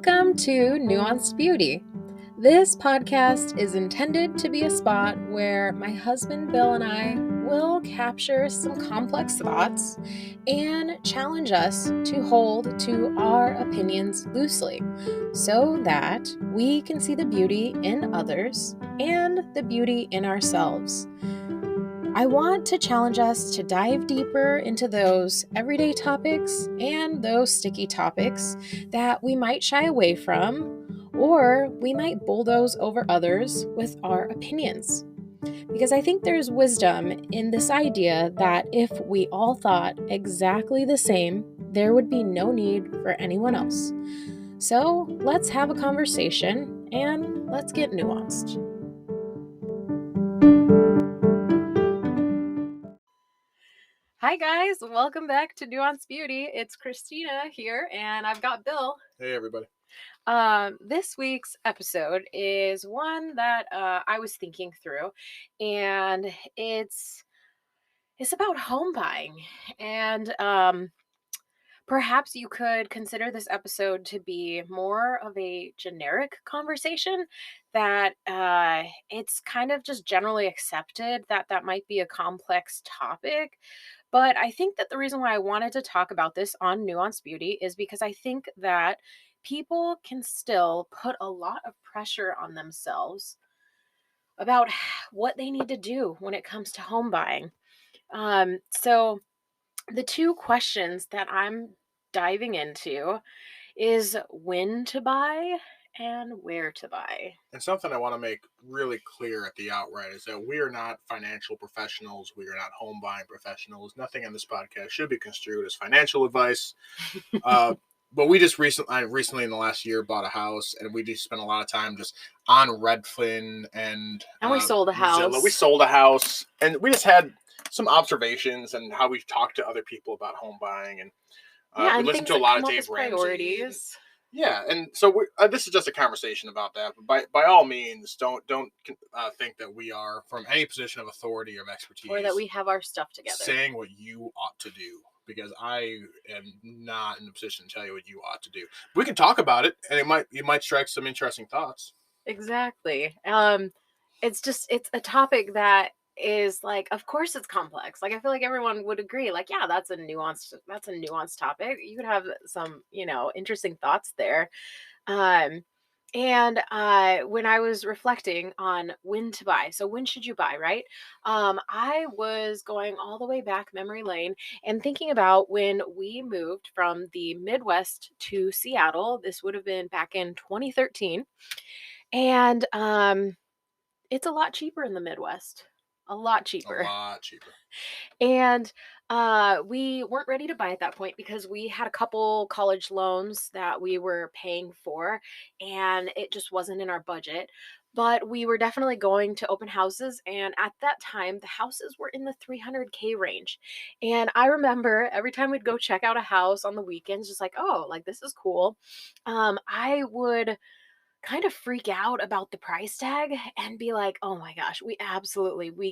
Welcome to Nuanced Beauty. This podcast is intended to be a spot where my husband Bill and I will capture some complex thoughts and challenge us to hold to our opinions loosely so that we can see the beauty in others and the beauty in ourselves. I want to challenge us to dive deeper into those everyday topics and those sticky topics that we might shy away from, or we might bulldoze over others with our opinions. Because I think there's wisdom in this idea that if we all thought exactly the same, there would be no need for anyone else. So let's have a conversation and let's get nuanced. Hi guys, welcome back to Nuanced Beauty. It's Christina here, and I've got Bill. Hey everybody. This week's episode is one that I was thinking through, and it's about home buying. And perhaps you could consider this episode to be more of a generic conversation that it's kind of just generally accepted that that might be a complex topic. But I think that the reason why I wanted to talk about this on Nuanced Beauty is because I think that people can still put a lot of pressure on themselves about what they need to do when it comes to home buying. So the two questions that I'm diving into is when to buy and where to buy. And something I want to make really clear at the outright is that we are not financial professionals. We are not home buying professionals. Nothing on this podcast should be construed as financial advice. But we just recently in the last year bought a house, and we just spent a lot of time just on Redfin and we sold a house. Zillow. We sold a house, and we just had some observations and how we've talked to other people about home buying, and we listened to a lot of Dave Ramsey. Yeah, and so this is just a conversation about that. But by all means, don't think that we are from any position of authority or of expertise, or that we have our stuff together, saying what you ought to do. Because I am not in a position to tell you what you ought to do. We can talk about it, and you might strike some interesting thoughts. Exactly. It's a topic that is like, of course it's complex. Like I feel like everyone would agree, like, yeah, that's a nuanced topic. You could have some, interesting thoughts there. And when I was reflecting on when to buy, so when should you buy, right? I was going all the way back memory lane and thinking about when we moved from the Midwest to Seattle. This would have been back in 2013. And it's a lot cheaper in the Midwest. A lot cheaper. And we weren't ready to buy at that point because we had a couple college loans that we were paying for, and it just wasn't in our budget. But we were definitely going to open houses, and at that time, the houses were in the 300K range. And I remember every time we'd go check out a house on the weekends, just like, oh, like this is cool. I would kind of freak out about the price tag and be like, oh my gosh, we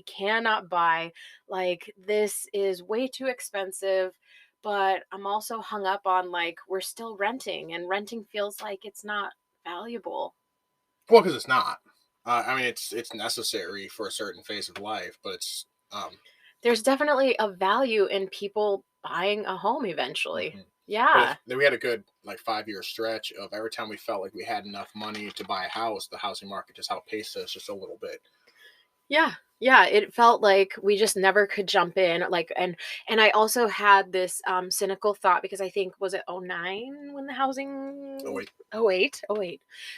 cannot buy. Like, this is way too expensive. But I'm also hung up on, like, we're still renting, and renting feels like it's not valuable. Well, because it's not. I mean, it's necessary for a certain phase of life, but it's there's definitely a value in people buying a home eventually. Mm-hmm. Yeah. But we had a good 5-year stretch of every time we felt like we had enough money to buy a house, the housing market just outpaced us just a little bit. Yeah. Yeah, it felt like we just never could jump in. And I also had this cynical thought, because I think, was it 2009 when the housing 08.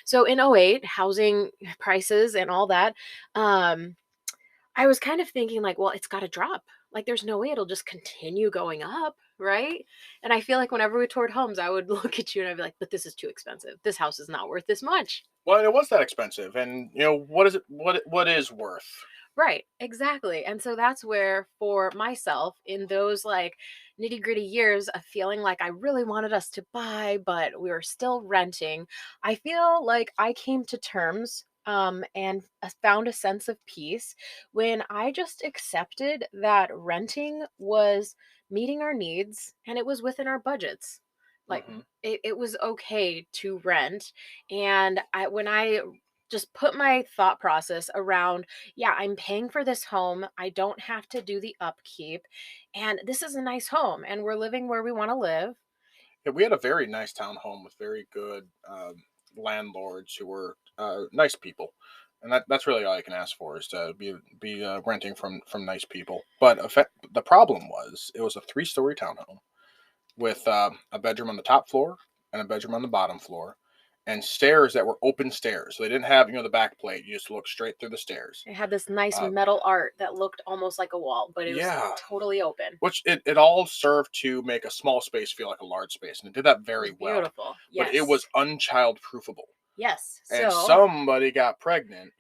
So in 2008, housing prices and all that, I was kind of thinking like, well, it's got to drop. Like, there's no way it'll just continue going up, right? And I feel like whenever we toured homes, I would look at you and I'd be like, but this is too expensive. This house is not worth this much. Well, it was that expensive. And, what is it? What is worth? Right, exactly. And so that's where, for myself, in those nitty gritty years of feeling like I really wanted us to buy, but we were still renting, I feel like I came to terms and found a sense of peace when I just accepted that renting was meeting our needs and it was within our budgets. Like Mm-hmm. it was okay to rent. And when I just put my thought process around, yeah, I'm paying for this home. I don't have to do the upkeep. And this is a nice home and we're living where we want to live. Yeah, we had a very nice townhome with very good landlords who were nice people, and that's really all I can ask for is to be renting from nice people. But the problem was it was a 3-story townhome with a bedroom on the top floor and a bedroom on the bottom floor, and stairs that were open stairs. So they didn't have the back plate. You just look straight through the stairs. It had this nice Uh, metal art that looked almost like a wall, but it was yeah, totally open. which it all served to make a small space feel like a large space, and it did that It very was well. beautiful. But it was Yes. unchild proofable, Yes. and So somebody got pregnant.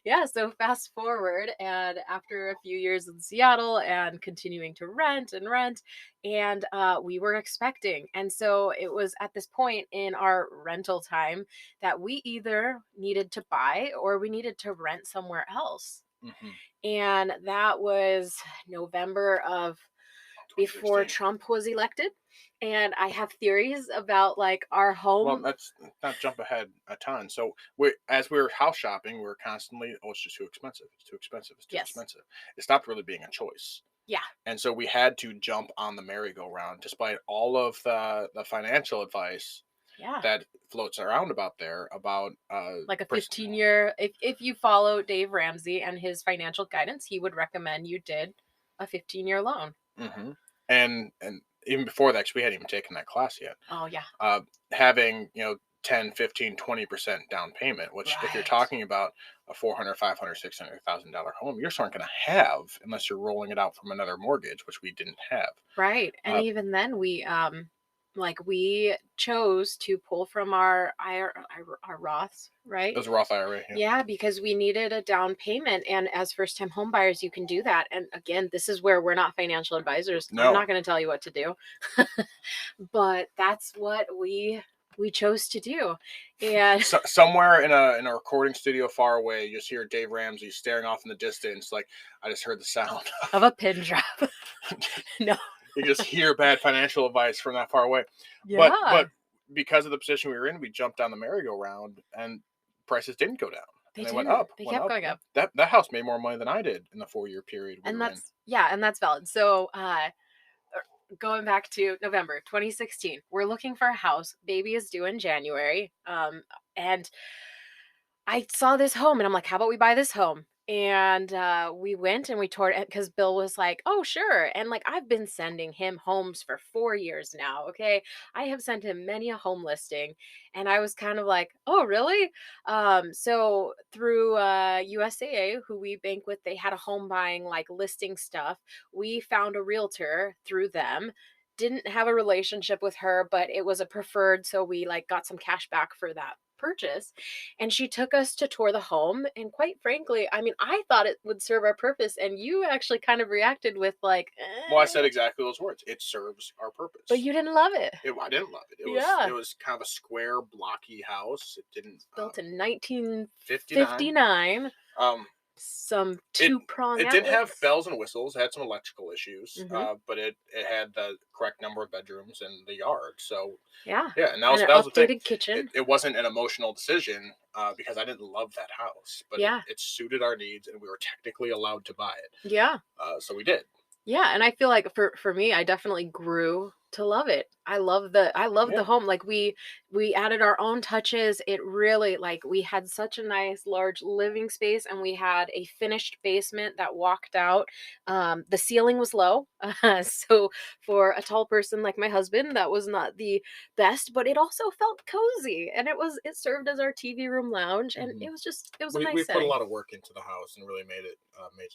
yeah, so fast forward, and after a few years in Seattle and continuing to rent and rent, and we were expecting. And so it was at this point in our rental time that we either needed to buy or we needed to rent somewhere else. Hmm. And that was November of before 2016. Trump was elected. And I have theories about like our Well, home. let's not jump ahead a ton. So as we were house shopping, we were constantly, oh, it's just too expensive. It's too expensive. It's too Yes. expensive. It stopped really being a choice. Yeah. And so we had to jump on the merry-go-round, despite all of the financial advice Yeah. that floats around about there about Like a 15-year, if you follow Dave Ramsey and his financial guidance, he would recommend you did a 15-year loan. hmm and even before that, 'cause we hadn't even taken that class yet. Oh yeah. uh, Having 10, 15, 20% down payment, which if you're Right. talking about a 400, 500, $600,000 home, you just aren't going to have unless you're rolling it out from another mortgage, which we didn't have. Right. And uh, even then we chose to pull from our Roths, it right? was a Roth IRA. Yeah. Yeah, because we needed a down payment. And as first time home buyers, you can do that. And again, this is where we're not financial advisors. I'm No. not going to tell you what to do. But that's what we chose to do. And Somewhere in a recording studio far away, you just hear Dave Ramsey staring off in the distance, like, I just heard the sound. of a pin drop. No. You just hear bad financial advice from that far away. But Yeah. because of the position we were in, we jumped on the merry-go-round, and prices didn't go down, They and they went didn't. up, They went kept up. going up. That house made more money than I did in the 4-year period we And were in. that's yeah, and that's valid. So going back to November 2016, we're looking for a house. Baby is due in January. And I saw this home and I'm like, how about we buy this home? And we went and we toured it because Bill was like, oh, sure. And like, I've been sending him homes for 4 years now. Okay. I have sent him many a home listing. And I was kind of like, oh, really? So through USAA, who we bank with, they had a home buying like listing stuff. We found a realtor through them. Didn't have a relationship with her, but it was a preferred. So we like got some cash back for that purchase, and she took us to tour the home. And quite frankly, I mean, I thought it would serve our purpose, and you actually kind of reacted with like, Well, I said exactly those words. It serves our but purpose. you didn't love it. I didn't love it. It Yeah. was kind of a square, blocky house. It didn't Built in 59. 1959. Um, Some It two prong it didn't have outlets. bells and whistles. It had some electrical issues, Hmm. but it had the correct number of bedrooms in the yard. So Yeah. yeah, and And an that was the thing. updated kitchen. It wasn't an emotional decision because I didn't love that house, but Yeah. it suited our needs, and we were technically allowed to buy it. Yeah. So we did. Yeah, and I feel like for me, I definitely grew to love it. I love the Yeah. home. Like we added our own touches. It really like we had such a nice large living space and we had a finished basement that walked out. The ceiling was low. So for a tall person like my husband, that was not the best, but it also felt cozy and it served as our TV room lounge and Hmm. it was a We nice put a setting. lot of work into the house and really made it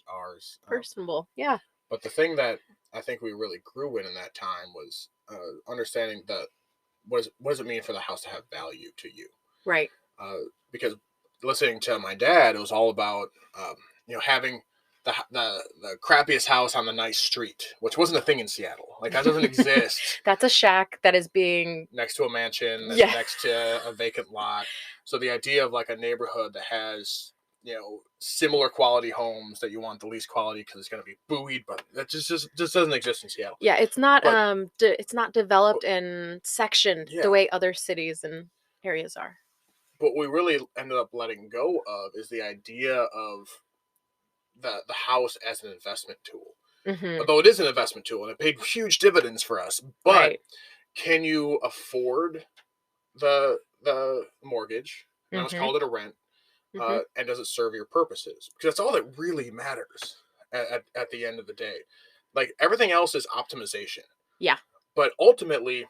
ours. Personable. Yeah. But the thing that I think we really grew in that time was understanding that what does it mean for the house to have value to you? Right. uh, because listening to my dad, it was all about having the crappiest house on the nice street, which wasn't a thing in Seattle. Like that doesn't exist That's a shack that is being next to a mansion that's yeah. next to a vacant lot. So the idea of like a neighborhood that has similar quality homes that you want the least quality because it's going to be buoyed, but that just doesn't exist in Seattle. Yeah, But it's not developed and sectioned the yeah, way other cities and areas are. what we really ended up letting go of is the idea of the house as an investment tool. Mhm. Although it is an investment tool and it paid huge dividends for us, but Right. can you afford the mortgage? And I almost Mhm. called it a rent. Mhm. And does it serve your purposes? Because that's all that really matters at the end of the day. Like everything else is optimization, Yeah. but ultimately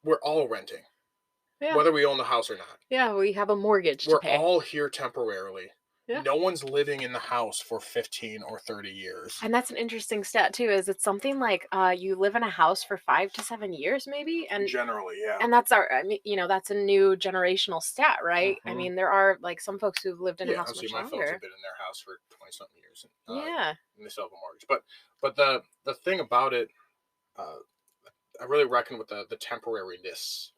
we're all renting, Yeah. whether we own the house or not. Yeah, we have a mortgage to We're pay. all here temporarily. Yeah. No one's living in the house for 15 or 30 years. And that's an interesting stat too, is it's something like you live in a house for 5 to 7 years maybe, Generally, yeah. and that's our, I mean, that's a new generational stat, right? I Hmm. mean, there are like some folks who've lived in a Yeah, house obviously much my folks have longer. been in their house for 20 something years, Yeah. and they still have a mortgage. But the thing about it, uh, I really reckon with the temporariness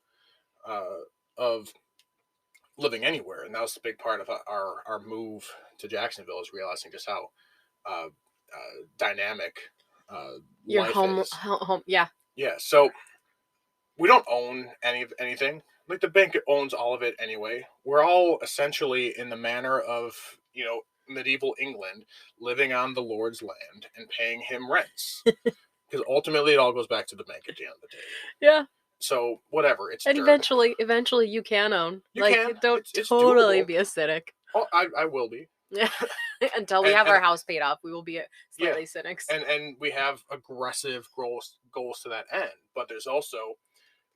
uh, of living anywhere, and that was a big part of our move to Jacksonville is realizing just how dynamic uh, Your life is. home, yeah. Yeah, so we don't own anything. Like the bank owns all of it anyway. We're all essentially in the manner of medieval England, living on the Lord's land and paying him rents. Because ultimately, it all goes back to the bank at the end of the day. Yeah. So whatever, it's And dirt. eventually you can own. You Like, can. don't It's totally doable. be a cynic. Oh, I will be. Yeah. Until we and have and our house paid off, we will be yeah, slightly cynics. and we have aggressive goals to that end. But there's also,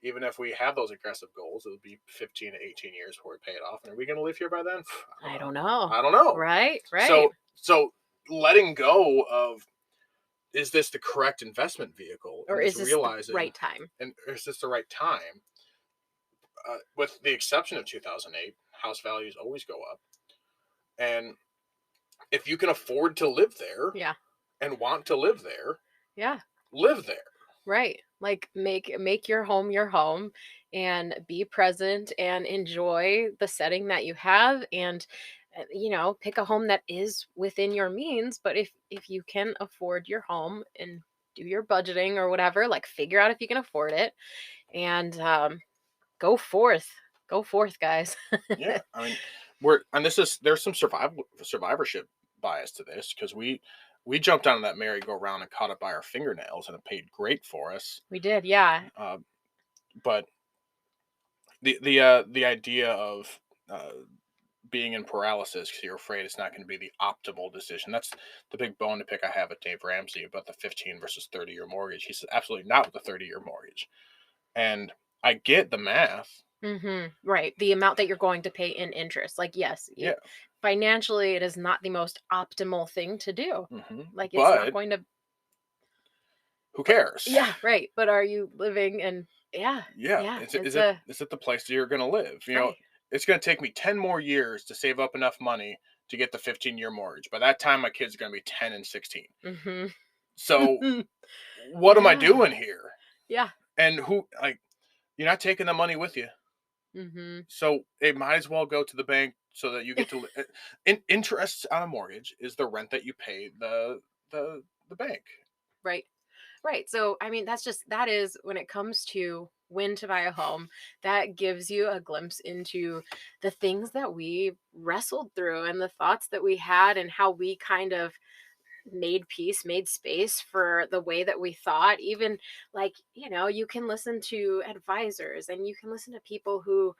even if we have those aggressive goals, it'll be 15 to 18 years before we pay it off. And are we going to live here by then? I don't I know. don't know. I don't know. Right? Right. So letting go of, is this the correct investment vehicle, Or and is just this the realizing, right time? and is this the right time? With the exception of 2008, house values always go up, and if you can afford to live there Yeah. and want to live there, Yeah. live there. Right. Like, make your home and be present and enjoy the setting that you have, and pick a home that is within your means, but if you can afford your home and do your budgeting or whatever, like figure out if you can afford it, and go forth. Go forth, guys. Yeah, I mean, there's some survivorship bias to this because we jumped on that merry-go-round and caught it by our fingernails, and it paid great for us. We did, yeah. Uh, but the idea of uh, being in paralysis because you're afraid it's not going to be the optimal decision. That's the big bone to pick I have with Dave Ramsey about the 15 versus 30-year mortgage. He says absolutely not with the 30-year mortgage, and I get the math. Right. The amount that you're going to pay in interest. Like, yes, Yeah. financially, it is not the most optimal thing to do. Like, it's not But going to. who But cares? yeah, right. But are you living in? Yeah, Yeah, yeah. is it It's is it a is it the place that you're gonna live? right. It's gonna take me 10 more years to save up enough money to get the 15-year mortgage. By that time, my kids are gonna be 10 and 16. Mm-hmm. So what am I Yeah, doing here? yeah. And who like you're not taking the money with you. Mm-hmm. So it might as well go to the bank so that you get to interest on a mortgage is the rent that you pay the bank. Right. Right. So, I mean, that is when it comes to when to buy a home, that gives you a glimpse into the things that we wrestled through and the thoughts that we had, and how we kind of made peace, made space for the way that we thought. Even, like, you can listen to advisors and you can listen to people who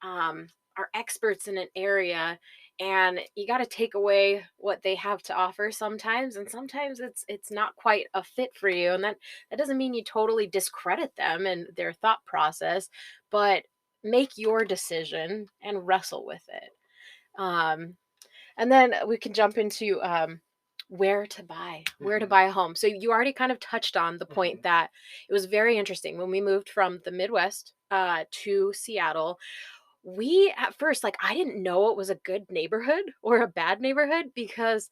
are experts in an area, and you got to take away what they have to offer sometimes, and sometimes it's not quite a fit for you, and that doesn't mean you totally discredit them and their thought process, but make your decision and wrestle with it. um and then we can jump into where to Hmm. buy a home. So you already kind of touched on the point Hmm. that it was very interesting when we moved from the Midwest to Seattle. We at first, like, I didn't know it was a good neighborhood or a bad neighborhood, because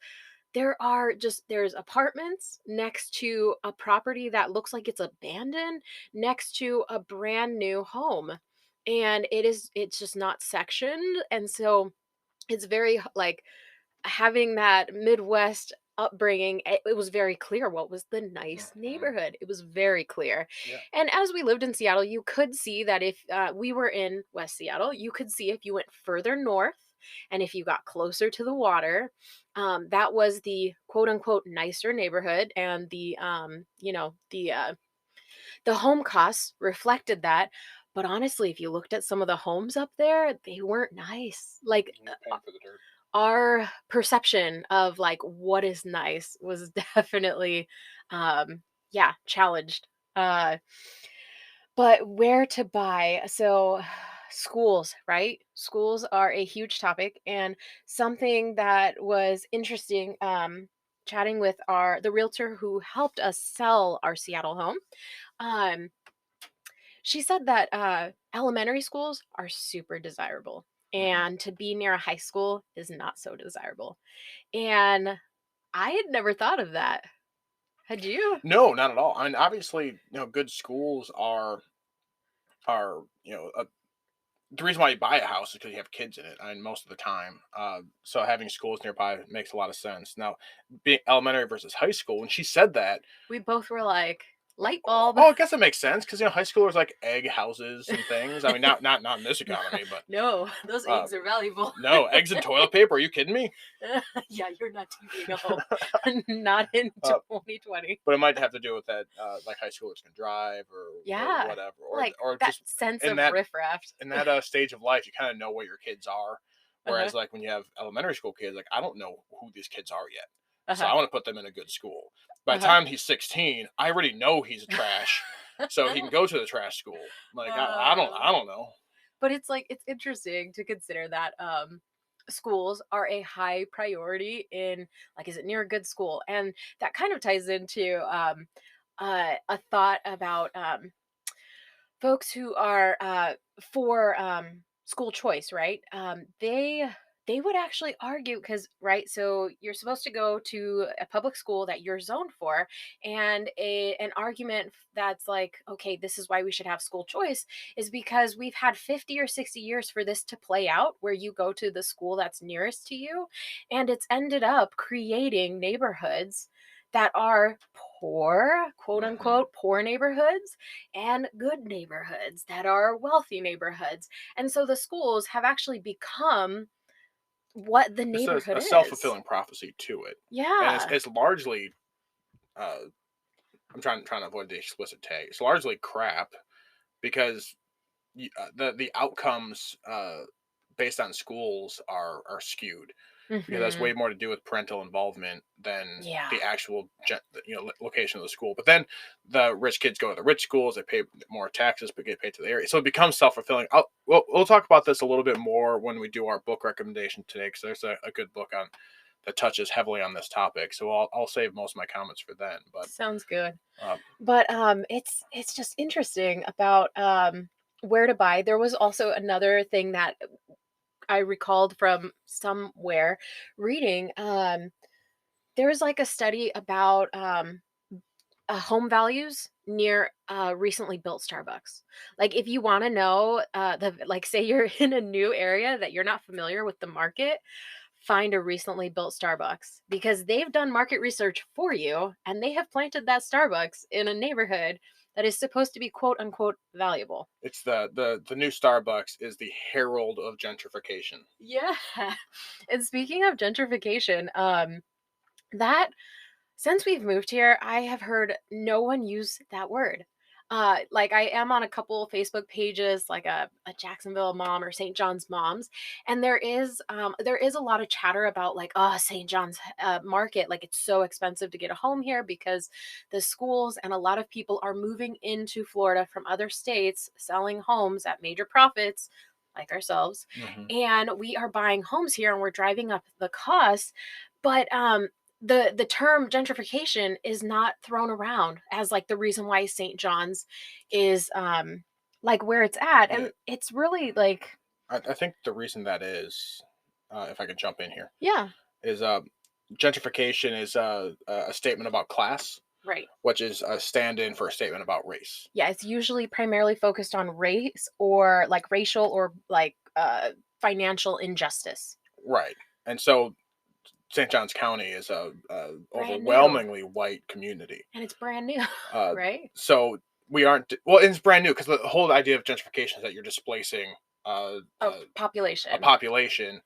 there's apartments next to a property that looks like it's abandoned, next to a brand new home, and it's just not sectioned, and so it's very like having that Midwest upbringing, it was very clear what was the nice Mhm. neighborhood. It was very clear. Yeah. And as we lived in Seattle, you could see that if we were in West Seattle, you could see if you went further north and if you got closer to the water, that was the quote unquote nicer neighborhood. And the home costs reflected that. But honestly, if you looked at some of the homes up there, they weren't nice. Like You're paying for the dirt. our perception of like what is nice was definitely yeah, challenged. uh but where to buy? So schools, right? Schools are a huge topic, and something that was interesting, chatting with our the realtor who helped us sell our Seattle home. um she said that elementary schools are super desirable, Mhm. and to be near a high school is not so desirable. And I had never thought of that. Had you? No, not at all. I mean, obviously, good schools are the reason why you buy a house is because you have kids in it. I mean, most of the time. So having schools nearby makes a lot of sense. Now, being elementary versus high school, when she said that, We both were like, light oh, bulb. oh, I guess it makes sense because high schoolers like egg houses and things. I mean, not in this No, economy, but no, those uh, eggs are valuable. no eggs and toilet paper. Are you kidding me? Yeah, you're not keeping a home. Not in uh, 2020. but it might have to do with that, like high schoolers can drive or Yeah, whatever, like or that just sense in of that riffraff. stage of life, you kind of know what your kids are. Uh-huh. Whereas, like when you have elementary school kids, like I don't know who these kids are yet, so Uh-huh. I want to put them in a good school. By the Uh-huh. time he's 16, I already know he's a trash, so he can go to the trash school. Like I uh, don't know. but it's like it's interesting to consider that schools are a high priority in, like, is it near a good school? And that kind of ties into a thought about folks who are for school choice, right? They would actually argue because, right, so you're supposed to go to a public school that you're zoned for, and an argument that's like, okay, this is why we should have school choice is because we've had 50 or 60 years for this to play out, where you go to the school that's nearest to you, and it's ended up creating neighborhoods that are poor, quote Hmm. unquote, poor neighborhoods, and good neighborhoods that are wealthy neighborhoods. And so the schools have actually become what the It's neighborhood a self is. fulfilling prophecy to it, and Yeah. it's largely. Uh, I'm trying to avoid the explicit tag. It's largely crap because the outcomes based on schools are skewed because that's Hmm. way more to do with parental involvement than Yeah. the actual location of the school. But then the rich kids go to the rich schools, they pay more taxes but get paid to the area, so it becomes self-fulfilling. We'll talk about this a little bit more when we do our book recommendation today, because there's a good book on that touches heavily on this topic, so I'll save most of my comments for then. But Sounds good. uh, But it's just interesting about where to buy. There was also another thing that I recalled from somewhere reading. There was like a study about home values near recently built Starbucks. Like, if you want to know, like, say you're in a new area that you're not familiar with the market, find a recently built Starbucks because they've done market research for you and they have planted that Starbucks in a neighborhood that is supposed to be quote unquote valuable. it's the new Starbucks is the herald of gentrification. Yeah. And speaking of gentrification, that since we've moved here, I have heard no one use that word. Like, I am on a couple Facebook pages, like a Jacksonville mom or St. John's moms, and there is a lot of chatter about like, oh, St. John's market, like it's so expensive to get a home here because the schools and a lot of people are moving into Florida from other states, selling homes at major profits, like ourselves, Hmm. and we are buying homes here and we're driving up the costs. But the term gentrification is not thrown around as like the reason why St. John's is like where it's at, Yeah, and it's really like, I think the reason that is, if I could jump in here, yeah, is gentrification is a statement about class, right. which is a stand-in for a statement about race. Yeah, it's usually primarily focused on race or like racial or like financial injustice. Right. And so St. Johns County is a overwhelmingly white community. And it's brand new, right? So we aren't, well, it's brand new because the whole idea of gentrification is that you're displacing A a population. population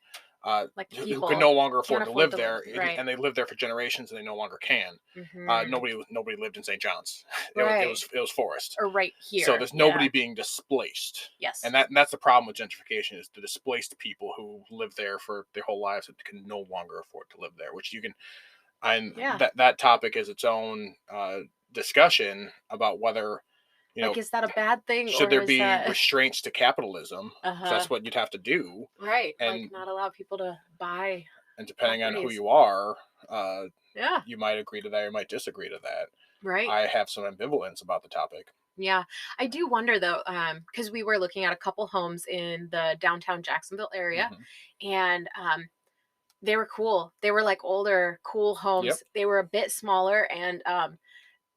Like who can no people longer can't afford to afford live to live, there, right? and they live there for generations, and they no longer can. Mm-hmm. Nobody lived in St. John's. Right. It was forest. Or right So here. there's nobody being displaced. Yes. And that's the problem with gentrification is the displaced people who live there for their whole lives that can no longer afford to live there, which you can, and that topic is its own discussion about whether, like, is that a bad thing, should or there is be that restraints to capitalism? uh-huh. That's what you'd have to do. Right. And like not allow people to buy and depending on who properties. you are, Yeah. you might agree to that, you might disagree to that. Right. I have some ambivalence about the topic. Yeah. I do wonder though, because we were looking at a couple homes in the downtown Jacksonville area, and they were cool. They were like older, cool homes. Yep. They were a bit smaller, and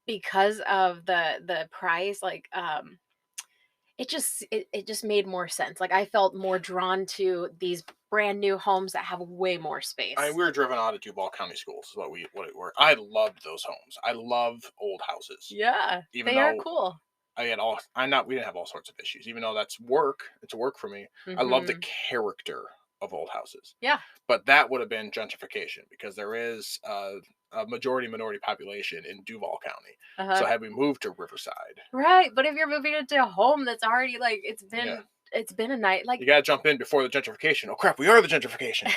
because of the price, like it just made more sense. Like I felt more drawn to these brand new homes that have way more space. We were driven out of Duval County Schools. Is what it were. I loved those homes. I love old houses. Yeah, even they are though cool. we didn't have all sorts of issues. Even though that's work, it's work for me. I love the character of old houses. Yeah. But that would have been gentrification because there is a majority minority population in Duval County. So had we moved to Riverside, right? But if you're moving into a home that's already like it's been a night, like you got to jump in before the gentrification. Oh crap, we are the gentrification.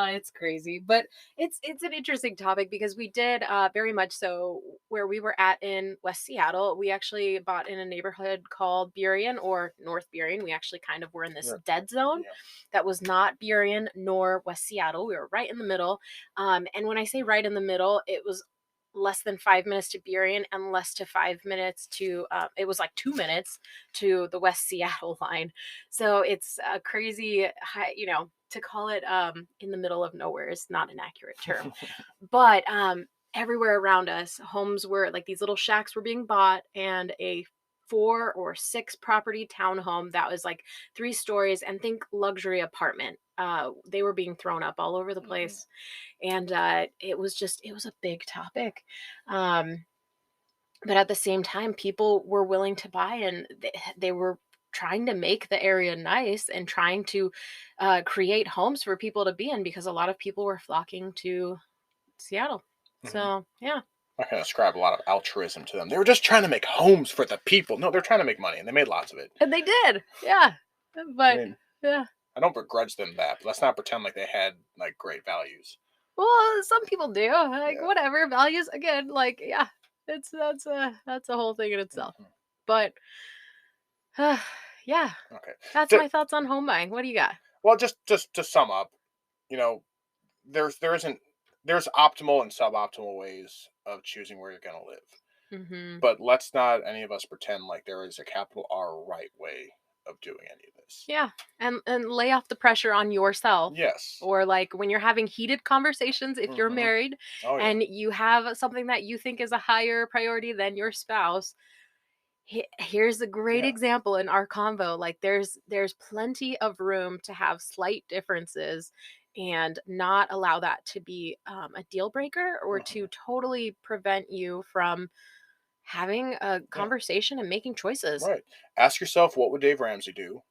It's crazy, but it's an interesting topic because we did very much so where we were at in West Seattle. We actually bought in a neighborhood called Burien or North Burien. We actually kind of were in this dead zone that was not Burien nor West Seattle. We were right in the middle. And when I say right in the middle, it was less than 5 minutes to Burien and less to 5 minutes to it was like 2 minutes to the West Seattle line. So it's a crazy high, to call it in the middle of nowhere is not an accurate term. But everywhere around us, homes were like these little shacks were being bought, and a 4 or 6 property townhome that was like 3 stories and think luxury apartment. They were being thrown up all over the place. And it was a big topic. But at the same time, people were willing to buy, and they were trying to make the area nice and trying to create homes for people to be in because a lot of people were flocking to Seattle. So, yeah. I can ascribe a lot of altruism to them. They were just trying to make homes for the people. No, they're trying to make money, and they made lots of it. And they did. Yeah. But, yeah. I don't begrudge them that, but let's not pretend like they had like great values. Well, some people do. Like whatever values again, like that's a whole thing in itself. But yeah. Okay. That's my thoughts on home buying. What do you got? Well, just to sum up, there's optimal and suboptimal ways of choosing where you're going to live. But let's not any of us pretend like there is a capital R right way of doing any of this. Yeah. And lay off the pressure on yourself. Yes. Or like when you're having heated conversations, if you're married and you have something that you think is a higher priority than your spouse, here's a great example in our convo. Like there's plenty of room to have slight differences and not allow that to be a deal breaker or to totally prevent you from having a conversation and making choices. Right. Ask yourself, what would Dave Ramsey do?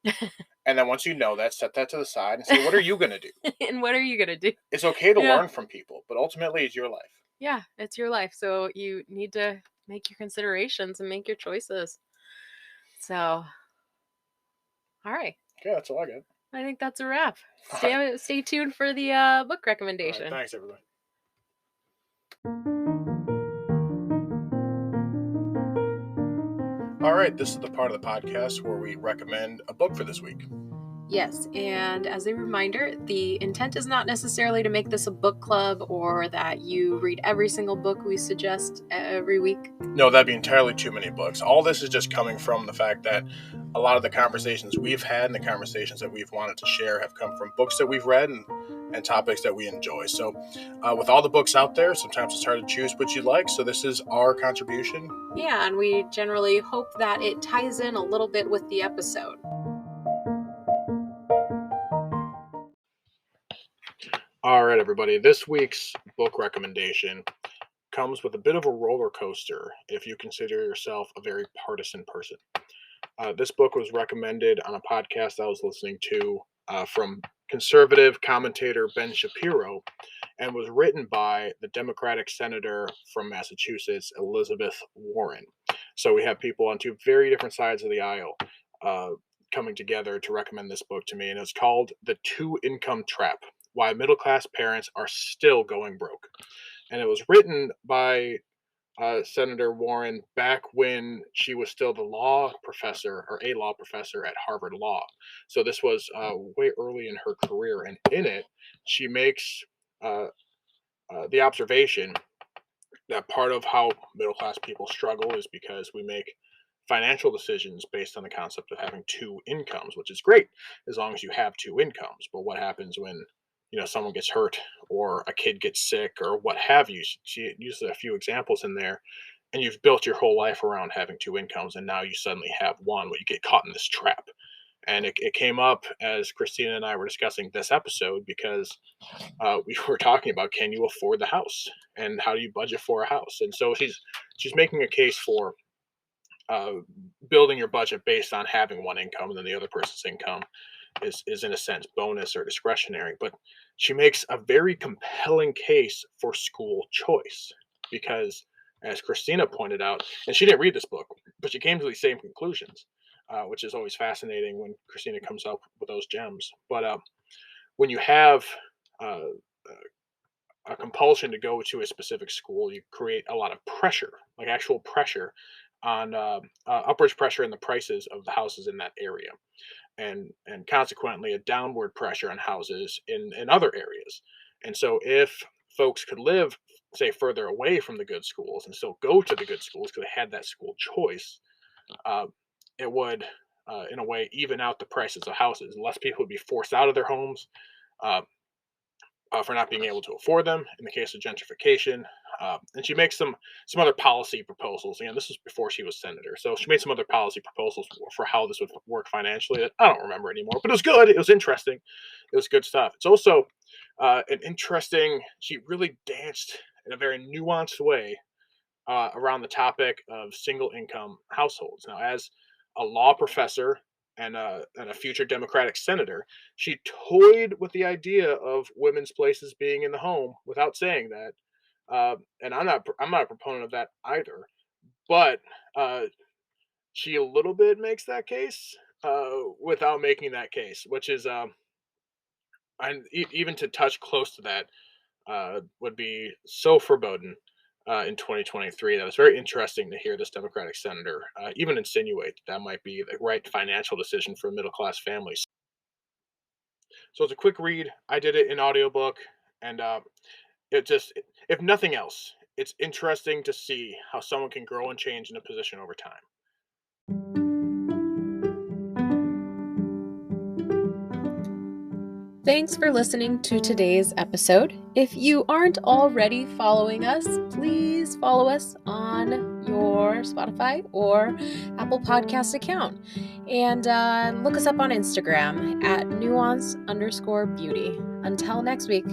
And then once you know that, set that to the side and say, what are you going to do? And what are you going to do? It's okay to learn from people, but ultimately it's your life. Yeah, it's your life. So you need to make your considerations and make your choices. So, all right. Okay, that's all I got. I think that's a wrap. Stay tuned for the book recommendation. Right, thanks, everybody. All right, this is the part of the podcast where we recommend a book for this week. Yes, and as a reminder, the intent is not necessarily to make this a book club or that you read every single book we suggest every week. No, that'd be entirely too many books. All this is just coming from the fact that a lot of the conversations we've had and the conversations that we've wanted to share have come from books that we've read and topics that we enjoy. So with all the books out there, sometimes it's hard to choose what you like. So this is our contribution. Yeah, and we generally hope that it ties in a little bit with the episode. All right, everybody. This week's book recommendation comes with a bit of a roller coaster if you consider yourself a very partisan person. This book was recommended on a podcast I was listening to from conservative commentator Ben Shapiro and was written by the Democratic senator from Massachusetts, Elizabeth Warren. So we have people on two very different sides of the aisle uh, coming together to recommend this book to me, and it's called The Two Income Trap: Why Middle Class Parents Are Still Going Broke. And it was written by Senator Warren back when she was still the law professor or a law professor at Harvard Law. So this was way early in her career. And in it, she makes uh, the observation that part of how middle class people struggle is because we make financial decisions based on the concept of having two incomes, which is great as long as you have two incomes. But what happens when someone gets hurt or a kid gets sick or what have you? She uses a few examples in there, and you've built your whole life around having two incomes, and now you suddenly have one. Well, you get caught in this trap. And it came up as Christina and I were discussing this episode because we were talking about, can you afford the house and how do you budget for a house? And so she's making a case for uh, building your budget based on having one income, and then the other person's income is in a sense bonus or discretionary. But she makes a very compelling case for school choice because, as Christina pointed out, and she didn't read this book, but she came to the same conclusions, which is always fascinating when Christina comes up with those gems. But when you have uh, a compulsion to go to a specific school, you create a lot of pressure, like actual pressure on upwards pressure in the prices of the houses in that area, and consequently a downward pressure on houses in other areas. And so if folks could live, say, further away from the good schools and still go to the good schools because they had that school choice, uh, it would in a way even out the prices of houses. Less people would be forced out of their homes. Uh, for not being able to afford them in the case of gentrification. And she makes some other policy proposals. Again, this was before she was senator, so she made some other policy proposals for how this would work financially that I don't remember anymore. But it was good. It was interesting. It was good stuff. It's also an interesting. She really danced in a very nuanced way around the topic of single income households. Now, as a law professor and a future Democratic senator, she toyed with the idea of women's places being in the home without saying that. And I'm not a proponent of that either. But she a little bit makes that case without making that case, which is and even to touch close to that would be so foreboding in 2023. That was very interesting to hear this Democratic senator even insinuate that might be the right financial decision for middle class families. So it's a quick read. I did it in audiobook, and it just, if nothing else, it's interesting to see how someone can grow and change in a position over time. Thanks for listening to today's episode. If you aren't already following us, please follow us on your Spotify or Apple Podcast account. And look us up on Instagram at nuance_beauty. Until next week.